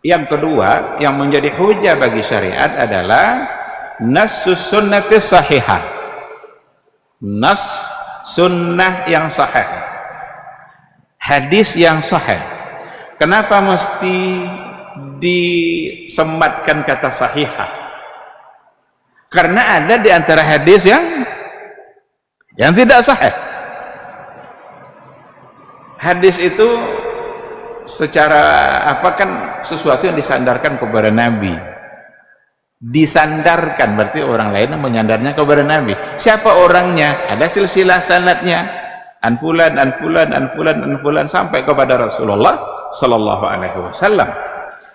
Yang kedua yang menjadi hujah bagi syariat adalah nassus sunnati sahihah, nas sunnah yang sahih, hadis yang sahih. Kenapa mesti disematkan kata sahihah? Karena ada di antara hadis yang tidak sahih. Hadis itu secara apa kan sesuatu yang disandarkan kepada Nabi. Disandarkan berarti orang lain yang menyandarnya kepada Nabi. Siapa orangnya? Ada silsilah sanadnya. An fulan sampai kepada Rasulullah sallallahu alaihi wasallam.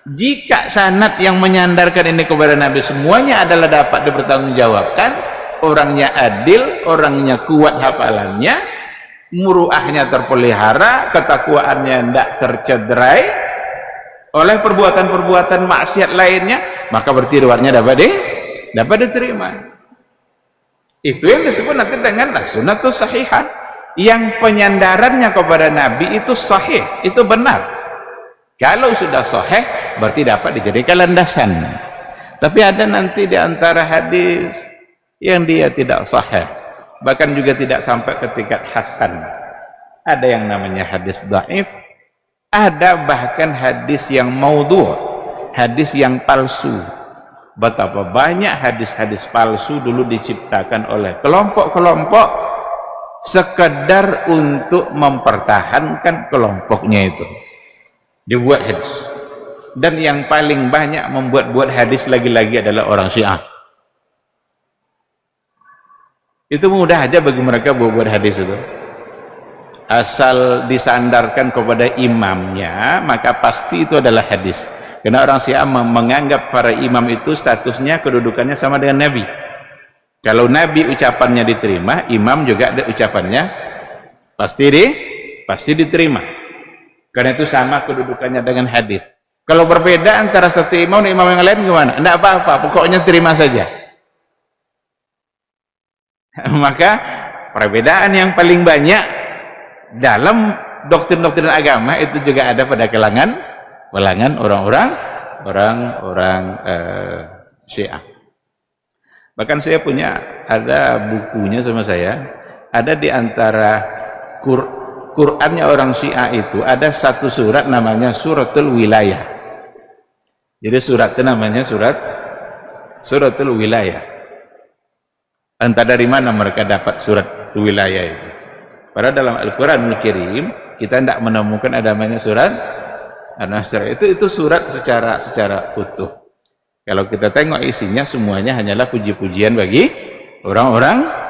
Jika sanad yang menyandarkan ini kepada Nabi semuanya adalah dapat dipertanggungjawabkan, orangnya adil, orangnya kuat hafalannya, muruahnya terpelihara, ketakwaannya tidak tercederai oleh perbuatan-perbuatan maksiat lainnya, maka berarti riwayatnya dapat diterima. Itu yang disebut nanti dengan sunnatun sahihah, yang penyandarannya kepada Nabi itu sahih, itu benar. Kalau sudah sahih berarti dapat dijadikan landasan. Tapi ada nanti di antara hadis yang dia tidak sahih, bahkan juga tidak sampai ke tingkat hasan. Ada yang namanya hadis dhaif, ada bahkan hadis yang maudhu', hadis yang palsu. Betapa banyak hadis-hadis palsu dulu diciptakan oleh kelompok-kelompok sekedar untuk mempertahankan kelompoknya itu. Dibuat hadis. Dan yang paling banyak membuat-buat hadis lagi-lagi adalah orang Syiah. Itu mudah aja bagi mereka buat hadis itu. Asal disandarkan kepada imamnya, maka pasti itu adalah hadis. Karena orang Syiah menganggap para imam itu statusnya, kedudukannya sama dengan Nabi. Kalau Nabi ucapannya diterima, imam juga ada ucapannya pasti diterima. Karena itu sama kedudukannya dengan hadis. Kalau berbeda antara satu imam dan imam yang lain gimana? Tidak apa-apa, pokoknya terima saja. Maka perbedaan yang paling banyak dalam doktrin-doktrin agama itu juga ada pada kalangan orang-orang Syiah. Bahkan saya punya ada bukunya sama saya, ada di antara Qur'annya orang Syiah itu ada satu surat namanya suratul wilayah. Jadi suratnya namanya suratul wilayah. Entah dari mana mereka dapat surat wilayah itu. Padahal dalam Al-Quranul Karim kita tidak menemukan ada namanya surat An-Nasr. Itu surat secara utuh. Kalau kita tengok isinya semuanya hanyalah puji-pujian bagi orang-orang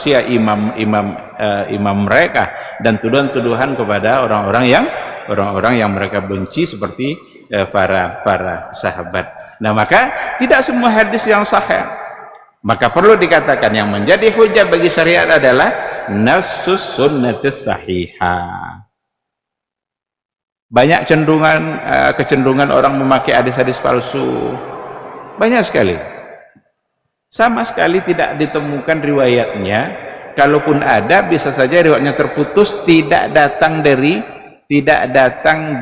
Syiah, imam mereka, dan tuduhan-tuduhan kepada orang-orang yang mereka benci seperti para sahabat. Nah, maka tidak semua hadis yang sahih. Maka perlu dikatakan yang menjadi hujah bagi syariat adalah nassus sunnatis sahihah. Banyak kecenderungan orang memakai hadis-hadis palsu. Banyak sekali. Sama sekali tidak ditemukan riwayatnya. Kalaupun ada, bisa saja riwayatnya terputus, tidak datang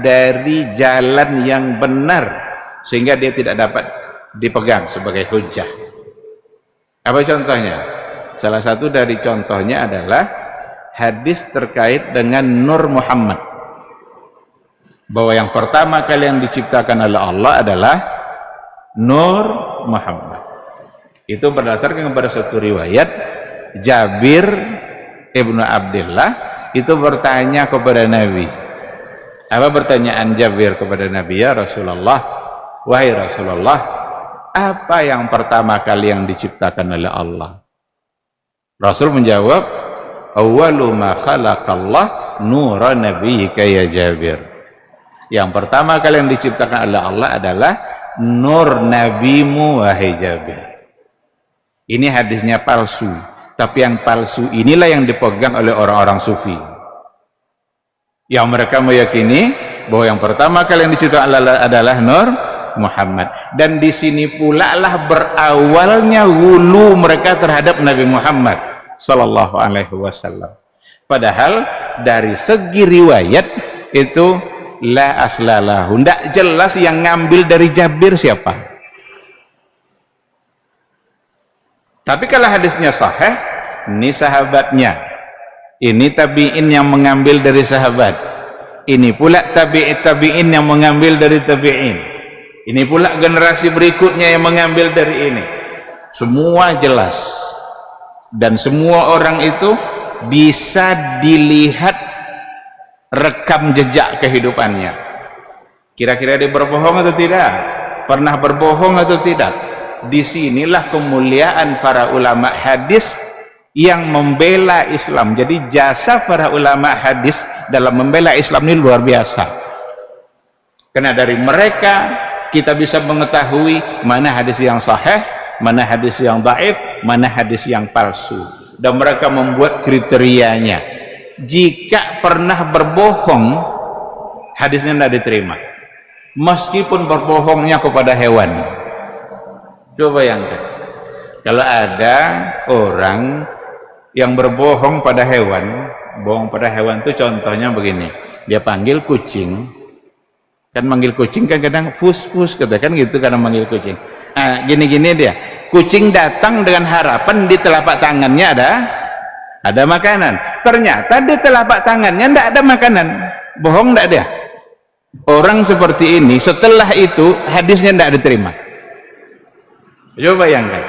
dari jalan yang benar, sehingga dia tidak dapat dipegang sebagai hujjah. Apa contohnya? Salah satu dari contohnya adalah hadis terkait dengan Nur Muhammad, bahwa yang pertama kali yang diciptakan oleh Allah adalah Nur Muhammad. Itu berdasarkan kepada satu riwayat, Jabir ibnu Abdullah itu bertanya kepada Nabi. Apa pertanyaan Jabir kepada Nabi? Ya Rasulullah, wahai Rasulullah, apa yang pertama kali yang diciptakan oleh Allah? Rasul menjawab, awwalu ma khalaqallah nura nabiyyika ya Jabir. Yang pertama kali yang diciptakan oleh Allah adalah nur nabimu wahai Jabir. Ini hadisnya palsu, tapi yang palsu inilah yang dipegang oleh orang-orang sufi, yang mereka meyakini bahwa yang pertama kali yang diciptakan adalah Nur Muhammad. Dan di sini pula lah berawalnya hulu mereka terhadap Nabi Muhammad sallallahu alaihi wasallam. Padahal dari segi riwayat itu la aslalahu, ndak jelas yang ngambil dari Jabir siapa. Tapi kalau hadisnya sahih, ini sahabatnya, ini tabi'in yang mengambil dari sahabat, ini pula tabi'in yang mengambil dari tabi'in, ini pula generasi berikutnya yang mengambil dari ini. Semua jelas, dan semua orang itu bisa dilihat rekam jejak kehidupannya. Kira-kira dia berbohong atau tidak? Pernah berbohong atau tidak? Disinilah kemuliaan para ulama hadis yang membela Islam. Jadi jasa para ulama hadis dalam membela Islam ini luar biasa. Karena dari mereka kita bisa mengetahui mana hadis yang sahih, mana hadis yang dhaif, mana hadis yang palsu. Dan mereka membuat kriterianya. Jika pernah berbohong, hadisnya tidak diterima. Meskipun berbohongnya kepada hewan. Coba bayangkan, kalau ada orang yang berbohong pada hewan, bohong pada hewan itu contohnya begini, dia panggil kucing, kan manggil kucing kan kadang fus-fus, katakan gitu karena manggil kucing. Gini-gini dia, kucing datang dengan harapan di telapak tangannya ada makanan, ternyata di telapak tangannya tidak ada makanan. Bohong tidak dia? Orang seperti ini setelah itu hadisnya tidak diterima. Coba bayangkan.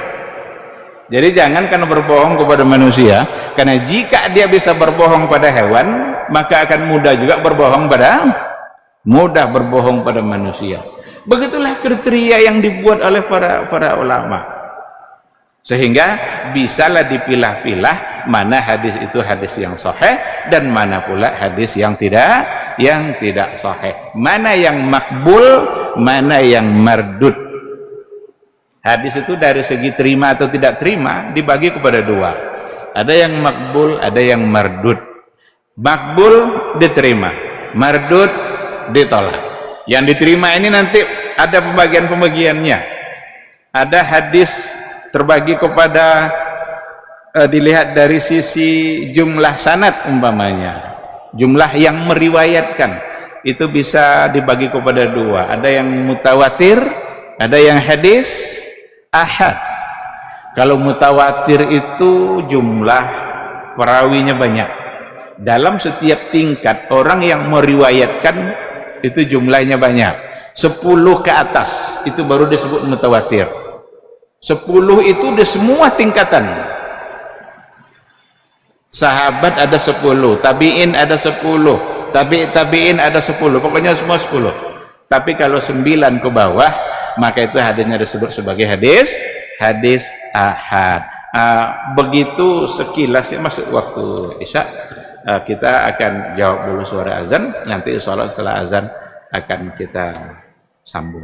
Jadi jangan karena berbohong kepada manusia, karena jika dia bisa berbohong pada hewan, maka akan mudah juga berbohong pada manusia. Begitulah kriteria yang dibuat oleh para ulama, sehingga bisalah dipilah-pilah mana hadis itu hadis yang sahih dan mana pula hadis yang tidak sahih, mana yang makbul, mana yang mardud. Hadis itu dari segi terima atau tidak terima dibagi kepada dua, ada yang makbul, ada yang mardud. Makbul diterima, mardud ditolak. Yang diterima ini nanti ada pembagian-pembagiannya. Ada hadis terbagi kepada dilihat dari sisi jumlah sanad, umpamanya jumlah yang meriwayatkan itu bisa dibagi kepada dua, ada yang mutawatir, ada yang hadis ahad. Kalau mutawatir itu jumlah perawinya banyak, dalam setiap tingkat orang yang meriwayatkan itu jumlahnya banyak, 10 ke atas itu baru disebut mutawatir. 10 itu di semua tingkatan. Sahabat ada 10, tabi'in ada 10, tabi'in ada 10, pokoknya semua 10. Tapi kalau 9 ke bawah, maka itu hadisnya disebut sebagai hadis ahad. Begitu sekilas ya, masuk waktu Isya. Kita akan jawab dulu suara azan, nanti insya Allah setelah azan akan kita sambung.